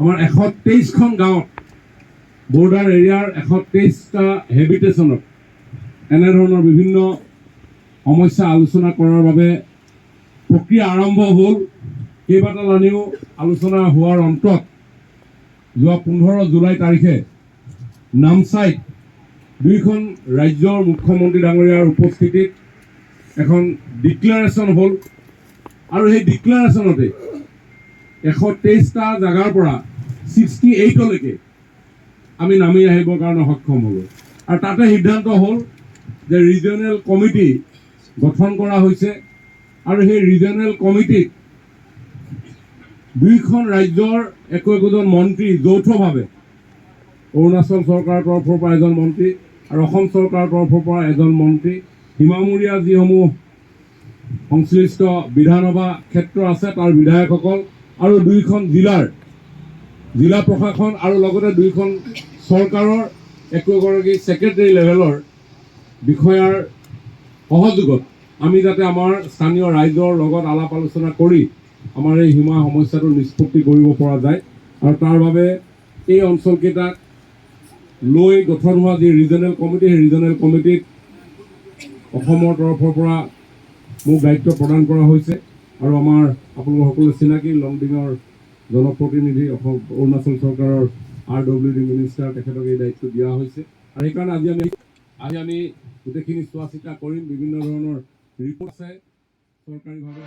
আমাৰ 123খন গাঁৱত বৰ্ডাৰ এৰিয়াৰ 123টা হেবিটেশ্যনত এনেধৰণৰ বিভিন্ন সমস্যা আলোচনা কৰাৰ বাবে প্ৰক্ৰিয়া আৰম্ভ হ'ল। কেইবাটালানিও আলোচনা হোৱাৰ অন্তত যোৱা 15 জুলাই তাৰিখে নামচাইত দুইখন ৰাজ্যৰ মুখ্যমন্ত্ৰী ডাঙৰীয়াৰ উপস্থিতিত এখন ডিক্লাৰেশ্যন হ'ল আৰু সেই ডিক্লাৰেশ্যনতে 123টা জাগাৰ পৰা 68লৈকে আমি নামি আহিবৰ কাৰণে সক্ষম হ'লোঁ। আৰু তাতে সিদ্ধান্ত হ'ল যে ৰিজনেল কমিটি গঠন কৰা হৈছে আৰু সেই ৰিজনেল কমিটিত দুইখন ৰাজ্যৰ একোজন মন্ত্ৰী যৌথভাৱে অৰুণাচল চৰকাৰৰ তৰফৰ পৰা এজন মন্ত্ৰী আৰু অসম চৰকাৰৰ তৰফৰ পৰা এজন মন্ত্ৰী, সীমামূৰীয়া যিসমূহ সংশ্লিষ্ট বিধানসভা ক্ষেত্ৰ আছে তাৰ বিধায়কসকল আৰু দুইখন জিলা প্ৰশাসন আৰু লগতে দুইখন চৰকাৰৰ একোগৰাকী ছেক্ৰেটাৰী লেভেলৰ বিষয়াৰ সহযোগত আমি যাতে আমাৰ স্থানীয় ৰাইজৰ লগত আলাপ আলোচনা কৰি আমাৰ এই সীমা সমস্যাটো নিষ্পত্তি কৰিব পৰা যায়। আৰু তাৰ বাবে এই অঞ্চলকেইটাক লৈ গঠন হোৱা যি ৰিজনেল কমিটি, সেই ৰিজনেল কমিটিত অসমৰ তৰফৰ পৰা মোক দায়িত্ব প্ৰদান কৰা হৈছে আৰু আমাৰ আপোনালোক সকলোৱে চিনাকি লংডিঙৰ জনপ্ৰতিনিধি অৰুণাচল চৰকাৰৰ RWD মিনিষ্টাৰ তেখেতক এই দায়িত্ব দিয়া হৈছে। আৰু সেইকাৰণে আজি আমি গোটেইখিনি চোৱা চিতা কৰিম। বিভিন্ন ধৰণৰ ৰিপৰ্ট আছে চৰকাৰীভাৱে।